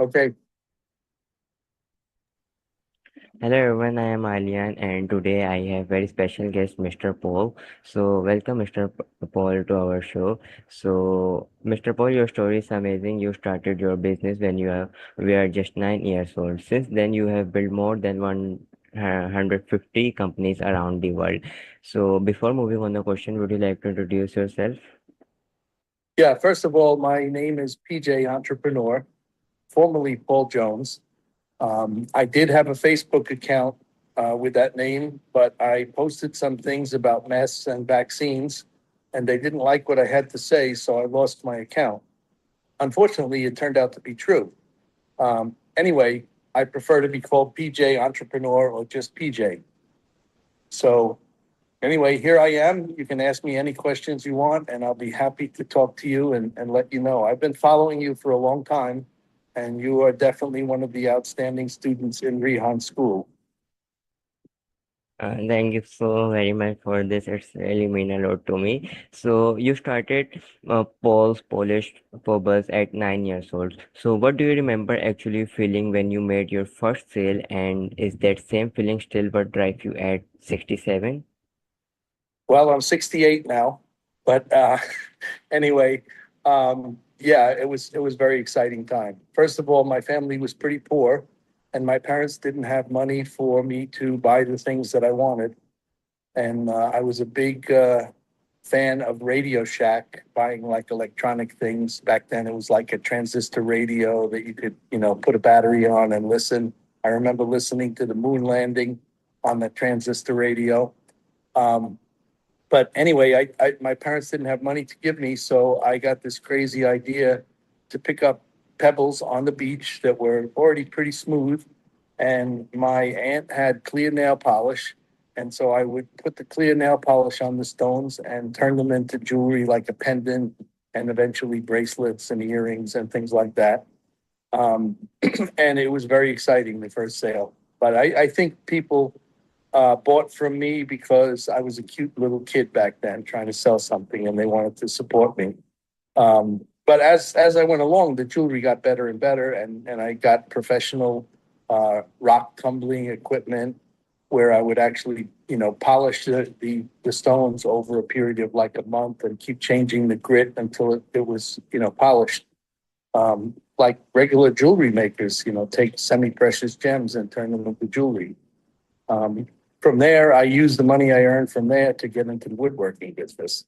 Okay. Hello everyone, I am Alyan and today I have very special guest Mr. Paul. So welcome Mr. Paul to our show. So Mr. Paul, your story is amazing. You started your business when were just 9 years old. Since then you have built more than 150 companies around the world. So before moving on the question, would you like to introduce yourself? Yeah. First of all, my name is PJ Entrepreneur, formerly Paul Jones. I did have a Facebook account with that name, but I posted some things about masks and vaccines, and they didn't like what I had to say, so I lost my account. Unfortunately, it turned out to be true. Anyway, I prefer to be called PJ Entrepreneur or just PJ. So anyway, here I am. You can ask me any questions you want, and I'll be happy to talk to you and let you know. I've been following you for a long time, and you are definitely one of the outstanding students in Rehan School. Thank you so very much for this. It's really mean a lot to me. So you started Paul's Polish Phobos at 9 years old. So what do you remember actually feeling when you made your first sale, and is that same feeling still what drive you at 67? Well, I'm 68 now, but anyway, yeah, it was very exciting time. First of all, my family was pretty poor, and my parents didn't have money for me to buy the things that I wanted. And I was a big fan of Radio Shack, buying like electronic things. Back then, it was like a transistor radio that you could, put a battery on and listen. I remember listening to the moon landing on the transistor radio. Um, but anyway, my parents didn't have money to give me, so I got this crazy idea to pick up pebbles on the beach that were already pretty smooth, and my aunt had clear nail polish, and so I would put the clear nail polish on the stones and turn them into jewelry like a pendant, and eventually bracelets and earrings and things like that. Um, and it was very exciting the first sale. But I think people bought from me because I was a cute little kid back then trying to sell something, and they wanted to support me. But as I went along, the jewelry got better and better, and I got professional rock tumbling equipment where I would actually, polish the stones over a period of like a month and keep changing the grit until it was, polished. Like regular jewelry makers, take semi-precious gems and turn them into jewelry. Um, from there, I used the money I earned from there to get into the woodworking business.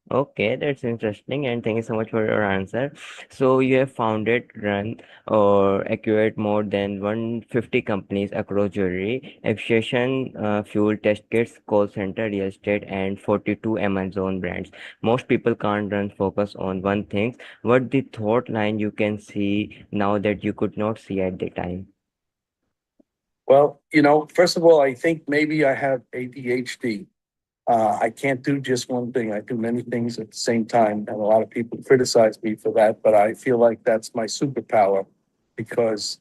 Okay, that's interesting, and thank you so much for your answer. So you have founded, run, or acquired more than 150 companies across jewelry, aviation, fuel test kits, call center, real estate, and 42 Amazon brands. Most people can't run focus on one thing. What the thought line you can see now that you could not see at the time? Well, first of all, I think maybe I have ADHD. I can't do just one thing. I do many things at the same time, and a lot of people criticize me for that. But I feel like that's my superpower because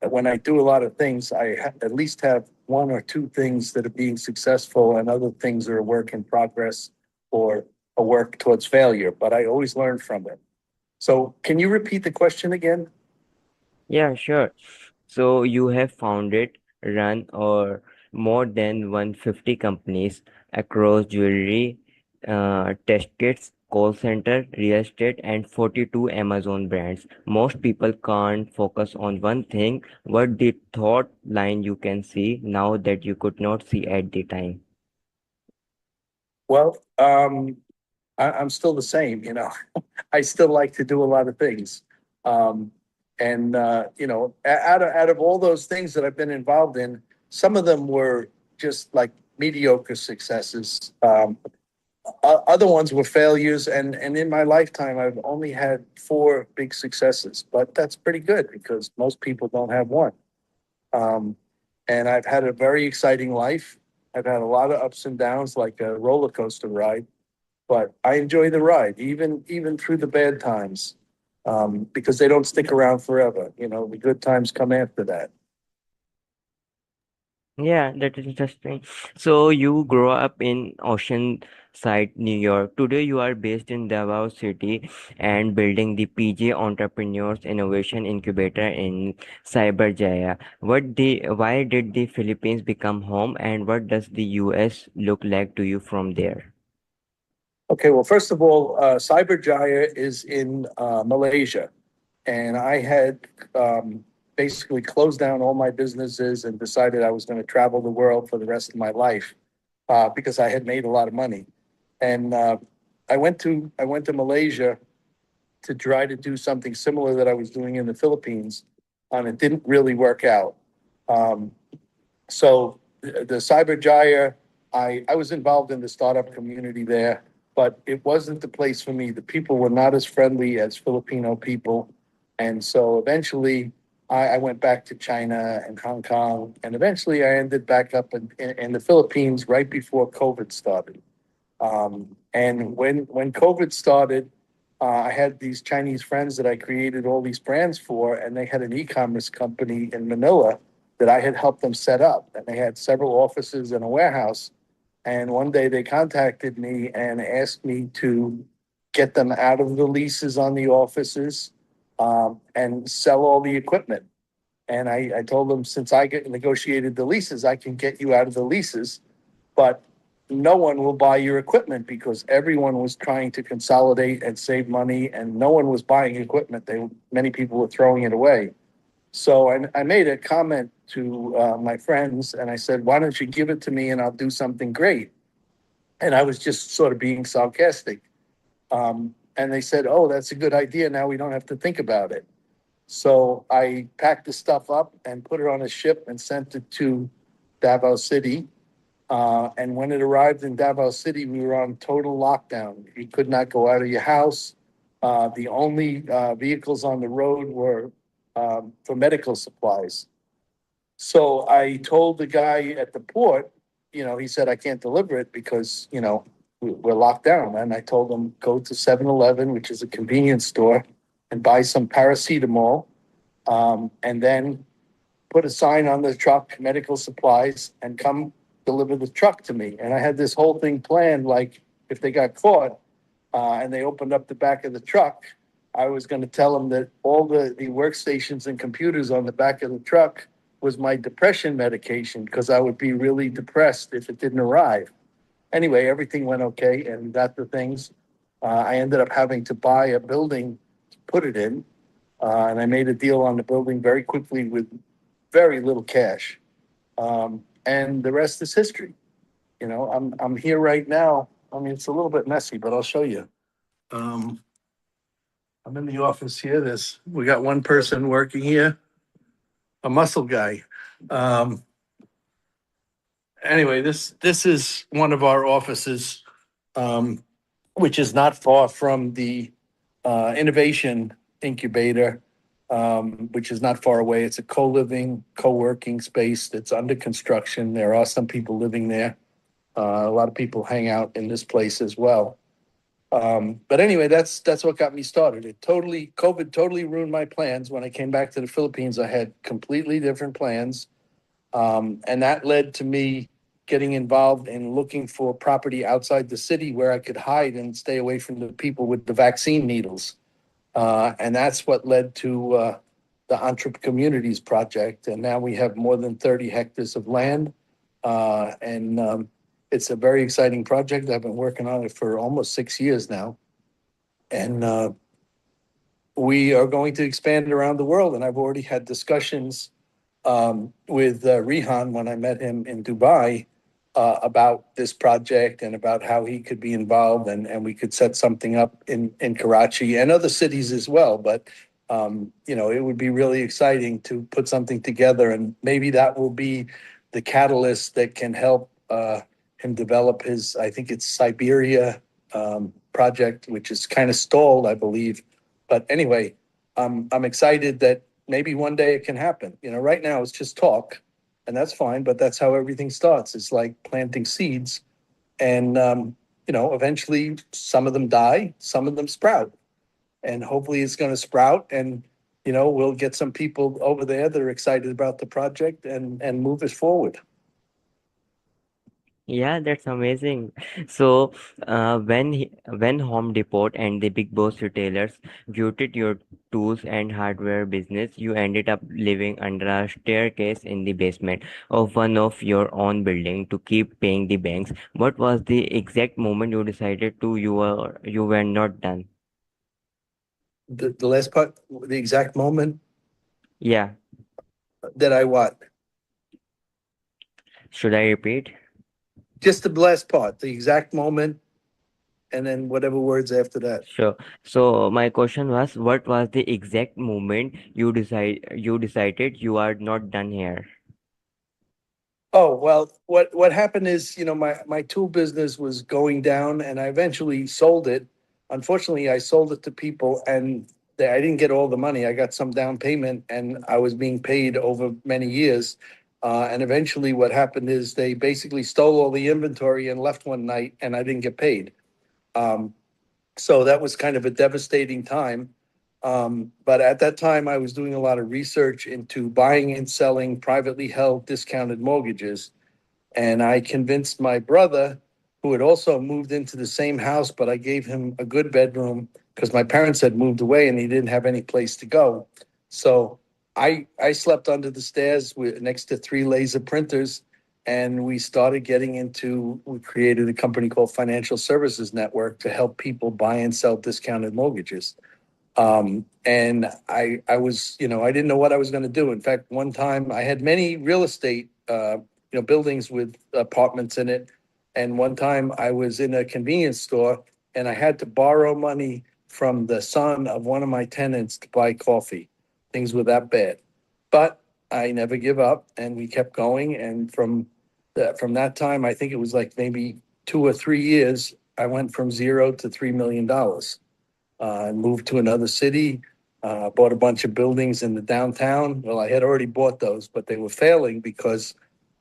when I do a lot of things, at least have one or two things that are being successful, and other things are a work in progress or a work towards failure. But I always learn from it. So, can you repeat the question again? Yeah, sure. So you have founded, run, or more than 150 companies across jewelry, test kits, call center, real estate, and 42 Amazon brands. Most people can't focus on one thing. What the thought line you can see now that you could not see at the time? Well, I'm still the same. I still like to do a lot of things. Um, and out of all those things that I've been involved in, some of them were just like mediocre successes. Other ones were failures, and in my lifetime, I've only had four big successes. But that's pretty good because most people don't have one. Um, and I've had a very exciting life. I've had a lot of ups and downs, like a roller coaster ride, but I enjoy the ride, even through the bad times, because they don't stick around forever. The good times come after that. Yeah, that is interesting. So you grow up in Oceanside, New York. Today you are based in Davao City and building the PJ Entrepreneurs Innovation Incubator in Cyberjaya. Why did the Philippines become home, and what does the US look like to you from there? Okay, well, first of all, Cyberjaya is in Malaysia, and I had basically closed down all my businesses and decided I was going to travel the world for the rest of my life because I had made a lot of money. And I went to Malaysia to try to do something similar that I was doing in the Philippines, and it didn't really work out. Um, so the Cyberjaya, I was involved in the startup community there, but it wasn't the place for me. The people were not as friendly as Filipino people. And so eventually I went back to China and Hong Kong. And eventually I ended back up in the Philippines right before COVID started. And when COVID started, I had these Chinese friends that I created all these brands for, and they had an e-commerce company in Manila that I had helped them set up. And they had several offices and a warehouse. And one day they contacted me and asked me to get them out of the leases on the offices and sell all the equipment. And I told them, since I get negotiated the leases, I can get you out of the leases, but no one will buy your equipment because everyone was trying to consolidate and save money, and no one was buying equipment. Many people were throwing it away. So I made a comment to my friends, and I said, "Why don't you give it to me, and I'll do something great?" And I was just sort of being sarcastic. And they said, "Oh, that's a good idea. Now we don't have to think about it." So I packed the stuff up and put it on a ship and sent it to Davao City. And when it arrived in Davao City, we were on total lockdown. You could not go out of your house. The only vehicles on the road were for medical supplies. So I told the guy at the port, he said, I can't deliver it because, we're locked down. And I told him, go to 7-Eleven, which is a convenience store, and buy some paracetamol, and then put a sign on the truck, medical supplies, and come deliver the truck to me. And I had this whole thing planned, like if they got caught and they opened up the back of the truck, I was going to tell them that all the workstations and computers on the back of the truck was my depression medication because I would be really depressed if it didn't arrive. Anyway, everything went okay and got the things. I ended up having to buy a building to put it in, and I made a deal on the building very quickly with very little cash. And the rest is history. I'm here right now. I mean, it's a little bit messy, but I'll show you. Um, I'm in the office here. We got one person working here, a muscle guy. Um, anyway, this is one of our offices, um, which is not far from the innovation incubator, which is not far away. It's a co-living, co-working space that's under construction. There are some people living there. A lot of people hang out in this place as well. But anyway, that's what got me started. COVID totally ruined my plans. When I came back to the Philippines, I had completely different plans. And that led to me getting involved in looking for property outside the city where I could hide and stay away from the people with the vaccine needles. And that's what led to the Entrep Communities Project. And now we have more than 30 hectares of land. And it's a very exciting project. I've been working on it for almost 6 years now. And we are going to expand around the world. And I've already had discussions with Rehan when I met him in Dubai about this project and about how he could be involved and we could set something up in Karachi and other cities as well. But, it would be really exciting to put something together, and maybe that will be the catalyst that can help him develop I think it's Siberia project, which is kind of stalled, I believe. But anyway, I'm excited that maybe one day it can happen. Right now it's just talk, and that's fine, but that's how everything starts. It's like planting seeds, and eventually some of them die, some of them sprout, and hopefully it's going to sprout, and we'll get some people over there that are excited about the project and move us forward. Yeah, that's amazing. So, when Home Depot and the big boss retailers gutted your tools and hardware business, you ended up living under a staircase in the basement of one of your own building to keep paying the banks. What was the exact moment you decided you were not done? The last part, the exact moment Yeah, that I what? should I repeat? Just the last part, the exact moment, and then whatever words after that. Sure. So my question was, what was the exact moment you decided you are not done here? Oh, well, what happened is, my tool business was going down and I eventually sold it. Unfortunately, I sold it to people and I didn't get all the money. I got some down payment and I was being paid over many years. And eventually what happened is they basically stole all the inventory and left one night and I didn't get paid. Um, so that was kind of a devastating time. But at that time, I was doing a lot of research into buying and selling privately held discounted mortgages. And I convinced my brother, who had also moved into the same house, but I gave him a good bedroom because my parents had moved away and he didn't have any place to go. So I slept under the stairs next to three laser printers. And we started getting into, we created a company called Financial Services Network to help people buy and sell discounted mortgages. And I was, I didn't know what I was going to do. In fact, one time I had many real estate, buildings with apartments in it. And one time I was in a convenience store and I had to borrow money from the son of one of my tenants to buy coffee. Things were that bad, but I never give up, and we kept going. And from that time, I think it was like maybe 2 or 3 years, I went from zero to $3 million. I moved to another city, bought a bunch of buildings in the downtown. Well, I had already bought those, but they were failing because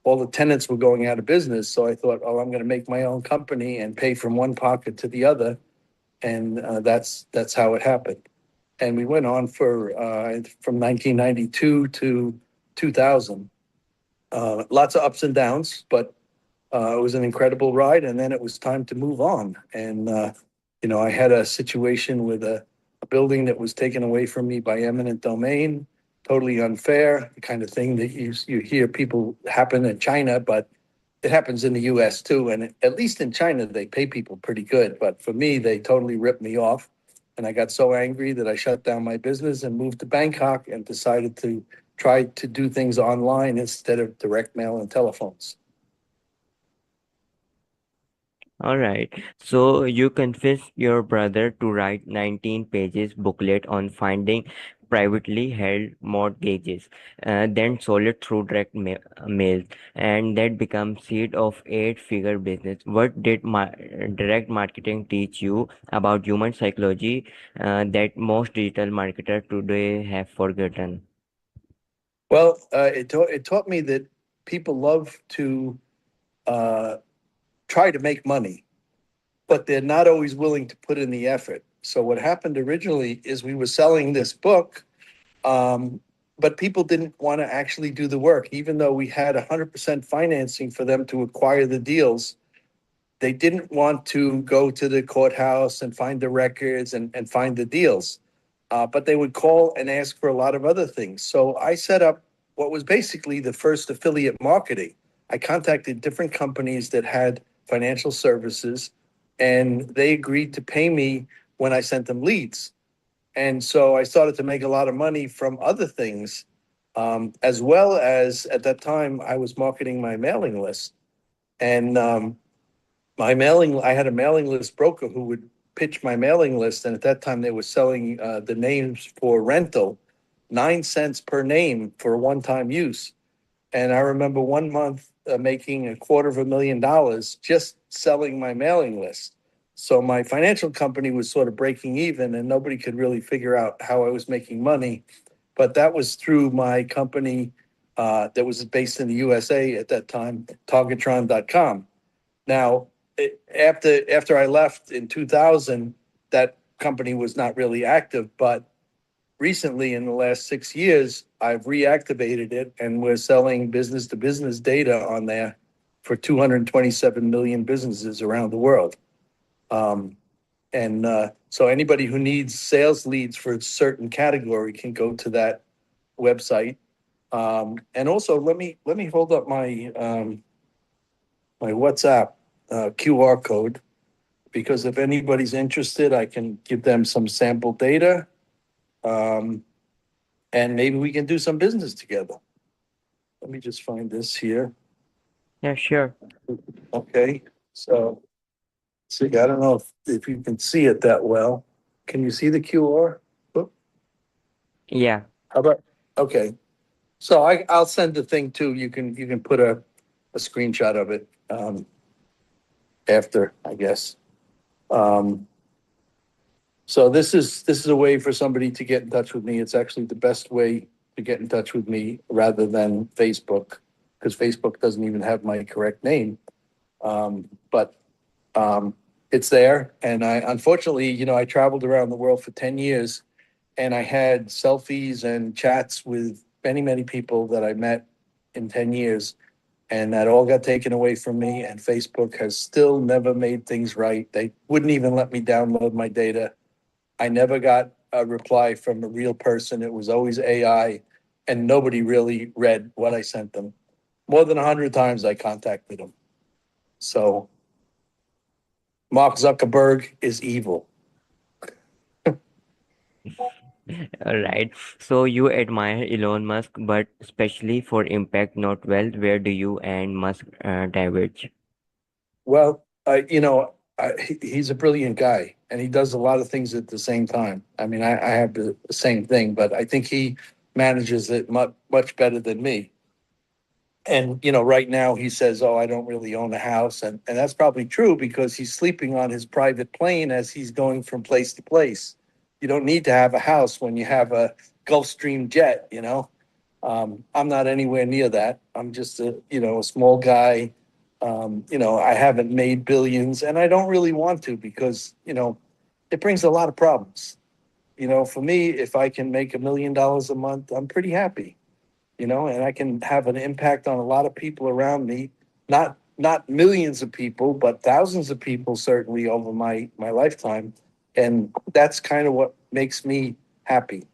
all the tenants were going out of business. So I thought, oh, I'm going to make my own company and pay from one pocket to the other, and that's how it happened. And we went on for from 1992 to 2000. Lots of ups and downs, but it was an incredible ride, and then it was time to move on. And I had a situation with a building that was taken away from me by eminent domain, totally unfair, the kind of thing that you hear people happen in China, but it happens in the U.S. too. And at least in China, they pay people pretty good. But for me, they totally ripped me off. And I got so angry that I shut down my business and moved to Bangkok and decided to try to do things online instead of direct mail and telephones. All right. So you convinced your brother to write 19 pages booklet on finding privately held mortgages, then sold it through mail, and that become seed of eight-figure business. What did direct marketing teach you about human psychology that most digital marketers today have forgotten? Well, it taught me that people love to uh, try to make money, but they're not always willing to put in the effort. So what happened originally is we were selling this book, um, but people didn't want to actually do the work, even though we had 100% financing for them to acquire the deals. They didn't want to go to the courthouse and find the records and find the deals. But they would call and ask for a lot of other things. So I set up what was basically the first affiliate marketing. I contacted different companies that had financial services, and they agreed to pay me when I sent them leads. And so I started to make a lot of money from other things, as well as at that time I was marketing my mailing list. And I had a mailing list broker who would pitch my mailing list, and at that time they were selling the names for rental, 9 cents per name for one-time use. And I remember one month making $250,000 just selling my mailing list. So my financial company was sort of breaking even, and nobody could really figure out how I was making money. But that was through my company that was based in the USA at that time, Targetron.com. Now, after I left in 2000, that company was not really active, but recently in the last 6 years, I've reactivated it and we're selling business to business data on there. for 227 million businesses around the world. So anybody who needs sales leads for a certain category can go to that website. And also, let me hold up my WhatsApp QR code, because if anybody's interested, I can give them some sample data, um, and maybe we can do some business together. Let me just find this here. Yeah, sure. Okay, so see, I don't know if you can see it that well. Can you see the QR? Oop, Yeah. how about, okay. So I'll send the thing too. You can put a screenshot of it after, I guess. Um, so this is a way for somebody to get in touch with me. It's actually the best way to get in touch with me rather than Facebook, because Facebook doesn't even have my correct name. But it's there, and I unfortunately, I traveled around the world for 10 years, and I had selfies and chats with many people that I met in 10 years, and that all got taken away from me. And Facebook has still never made things right. They wouldn't even let me download my data. I never got a reply from a real person. It was always AI, and nobody really read what I sent them. More than 100 times I contacted them. So Mark Zuckerberg is evil. All right. So you admire Elon Musk, but especially for impact, not wealth. Where do you and Musk diverge? Well, he's a brilliant guy, and he does a lot of things at the same time. I mean, I have the same thing, but I think he manages it much better than me. And right now he says, "Oh, I don't really own a house," and that's probably true because he's sleeping on his private plane as he's going from place to place. You don't need to have a house when you have a Gulfstream jet. I'm not anywhere near that. I'm just a small guy. I haven't made billions, and I don't really want to, because it brings a lot of problems. For me, if I can make $1 million a month, I'm pretty happy. And I can have an impact on a lot of people around me, not millions of people, but thousands of people certainly over my lifetime. And that's kind of what makes me happy.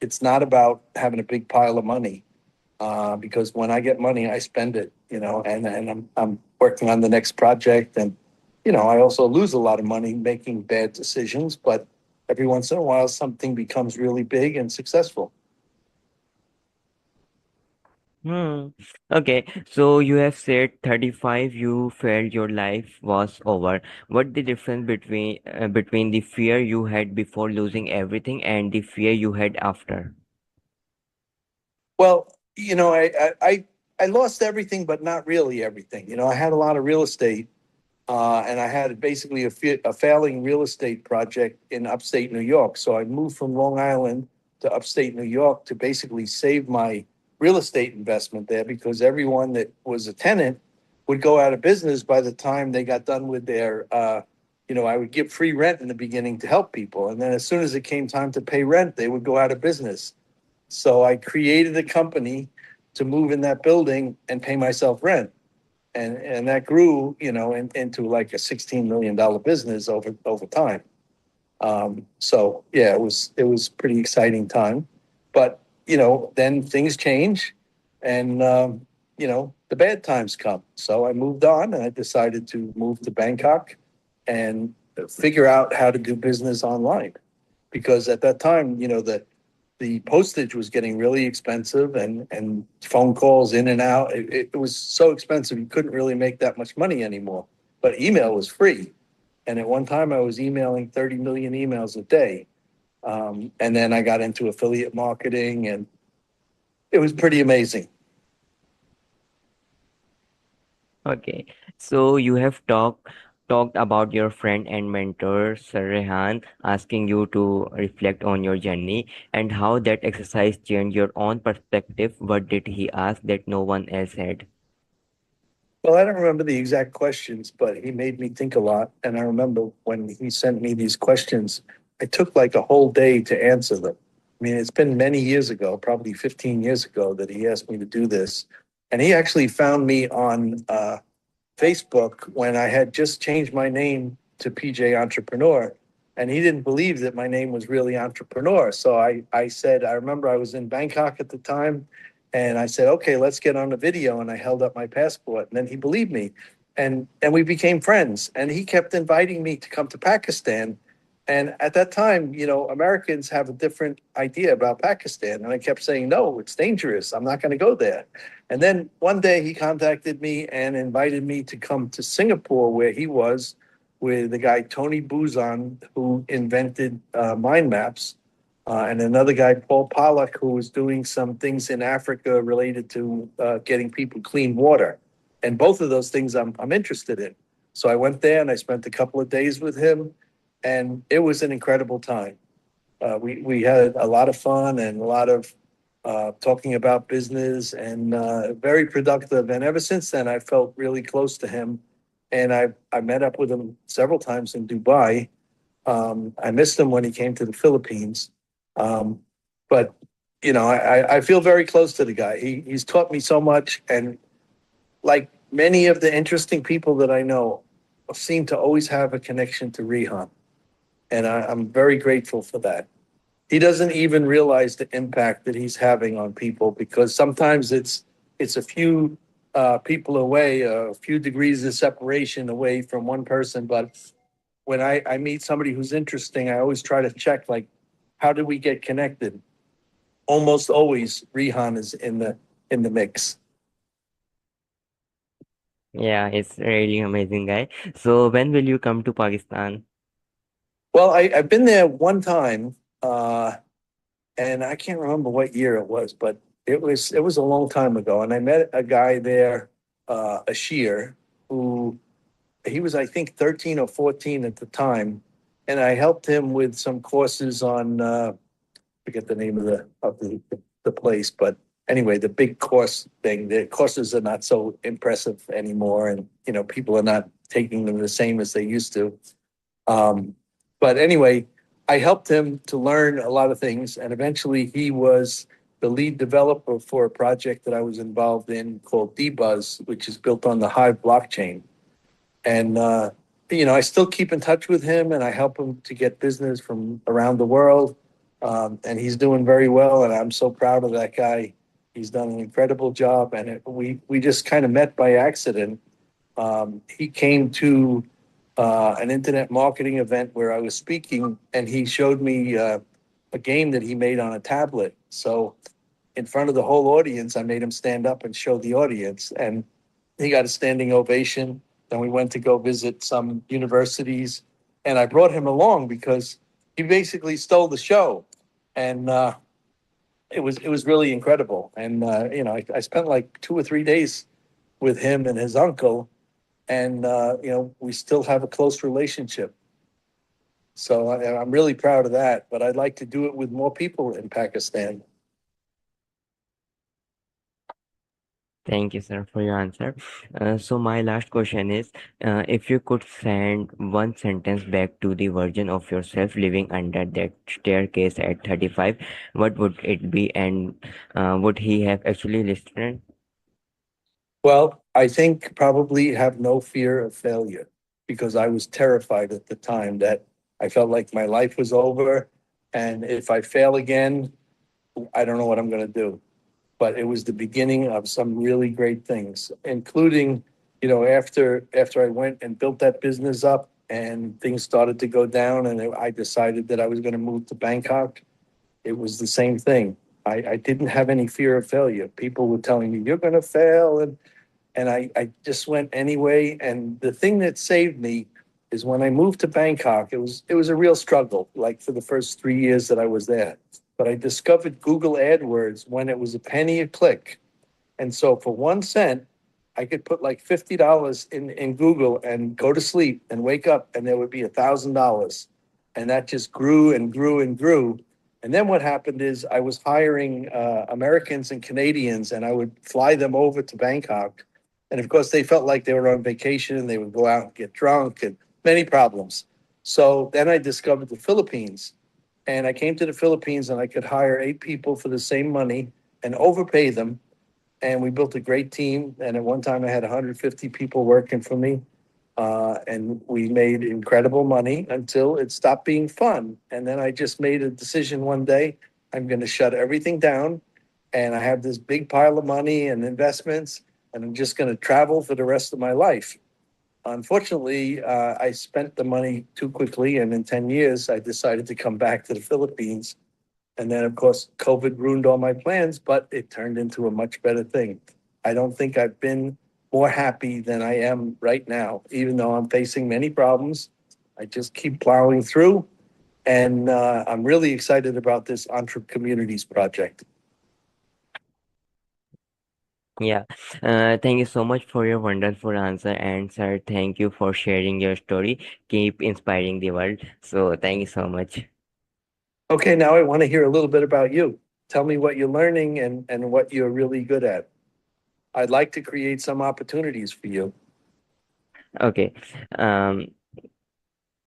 It's not about having a big pile of money, because when I get money, I spend it, and I'm working on the next project. And I also lose a lot of money making bad decisions, but every once in a while something becomes really big and successful. Hmm. Okay, so you have said 35 you felt your life was over. What the difference between the fear you had before losing everything and the fear you had after? Well, I lost everything, but not really everything. I had a lot of real estate, and I had basically a failing real estate project in upstate New York. So I moved from Long Island to upstate New York to basically save my real estate investment there, because everyone that was a tenant would go out of business by the time they got done with their. I would give free rent in the beginning to help people, and then as soon as it came time to pay rent, they would go out of business. So I created a company to move in that building and pay myself rent. And that grew, into like a $16 million business over time. So yeah, it was pretty exciting time. But then things change, and the bad times come. So I moved on, and I decided to move to Bangkok and figure out how to do business online, because at that time, the postage was getting really expensive, and phone calls in and out. It was so expensive, you couldn't really make that much money anymore. But email was free. And at one time, I was emailing 30 million emails a day. And then I got into affiliate marketing, and it was pretty amazing. Okay, so you have talked about your friend and mentor, Sir Rehan, asking you to reflect on your journey and how that exercise changed your own perspective. What did he ask that no one else had? Well, I don't remember the exact questions, but he made me think a lot. And I remember when he sent me these questions, I took like a whole day to answer them. I mean, it's been many years ago, probably 15 years ago, that he asked me to do this. And he actually found me on Facebook when I had just changed my name to PJ Entrepreneur. And he didn't believe that my name was really Entrepreneur. So I said, I remember I was in Bangkok at the time. And I said, okay, let's get on the video. And I held up my passport. And then he believed me. And we became friends. And he kept inviting me to come to Pakistan. And at that time, Americans have a different idea about Pakistan. And I kept saying, no, it's dangerous. I'm not going to go there. And then one day he contacted me and invited me to come to Singapore, where he was with the guy Tony Buzan, who invented mind maps, and another guy, Paul Pollack, who was doing some things in Africa related to getting people clean water. And both of those things I'm interested in. So I went there and I spent a couple of days with him, and it was an incredible time. We had a lot of fun and a lot of talking about business, and very productive. And ever since then, I felt really close to him. And I met up with him several times in Dubai. I missed him when he came to the Philippines. But, I feel very close to the guy. He's taught me so much. And like many of the interesting people that I know, seem to always have a connection to Rehan. And I'm very grateful for that. He doesn't even realize the impact that he's having on people, because sometimes it's a few people away, a few degrees of separation away from one person. But when I meet somebody who's interesting, I always try to check, like, how did we get connected? Almost always Rehan is in the mix. Yeah, it's really amazing guy. So when will you come to Pakistan? Well, I've been there one time, and I can't remember what year it was, but it was a long time ago. And I met a guy there, Ashir, who he was, I think, 13 or 14 at the time, and I helped him with some courses on forget the name of the place, but anyway, the big course thing. The courses are not so impressive anymore, and people are not taking them the same as they used to. Um, but anyway, I helped him to learn a lot of things, and eventually he was the lead developer for a project that I was involved in called DBuzz, which is built on the Hive blockchain. And I still keep in touch with him, and I help him to get business from around the world. And he's doing very well, and I'm so proud of that guy. He's done an incredible job, and we just kind of met by accident. He came to an internet marketing event where I was speaking, and he showed me a game that he made on a tablet. So in front of the whole audience, I made him stand up and show the audience, and he got a standing ovation. Then we went to go visit some universities, and I brought him along because he basically stole the show, and it was really incredible. And I spent like 2 or 3 days with him and his uncle, and we still have a close relationship. So I'm really proud of that. But I'd like to do it with more people in Pakistan. Thank you, sir, for your answer. So my last question is, if you could send one sentence back to the version of yourself living under that staircase at 35, what would it be, and would he have actually listened? Well, I think probably have no fear of failure, because I was terrified at the time that I felt like my life was over. And if I fail again, I don't know what I'm going to do. But it was the beginning of some really great things, including, after I went and built that business up and things started to go down, and I decided that I was going to move to Bangkok. It was the same thing. I didn't have any fear of failure. People were telling me, you're going to fail. And I just went anyway. And the thing that saved me is when I moved to Bangkok, it was a real struggle, like for the first 3 years that I was there. But I discovered Google AdWords when it was a penny a click. And so for 1 cent, I could put like $50 in Google and go to sleep and wake up, and there would be $1,000. And that just grew and grew and grew. And then what happened is I was hiring Americans and Canadians, and I would fly them over to Bangkok. And of course, they felt like they were on vacation, and they would go out and get drunk, and many problems. So then I discovered the Philippines, and I came to the Philippines, and I could hire 8 people for the same money and overpay them. and we built a great team. And at one time, I had 150 people working for me. And we made incredible money until it stopped being fun. And then I just made a decision one day, I'm going to shut everything down. And I have this big pile of money and investments, and I'm just going to travel for the rest of my life. Unfortunately, I spent the money too quickly. And in 10 years, I decided to come back to the Philippines. And then, of course, COVID ruined all my plans, but it turned into a much better thing. I don't think I've been more happy than I am right now, even though I'm facing many problems. I just keep plowing through, and I'm really excited about this Entre Communities project. Yeah, thank you so much for your wonderful answer. And sir, thank you for sharing your story. Keep inspiring the world. So, thank you so much. Okay, now I want to hear a little bit about you. Tell me what you're learning and what you're really good at. I'd like to create some opportunities for you. Okay.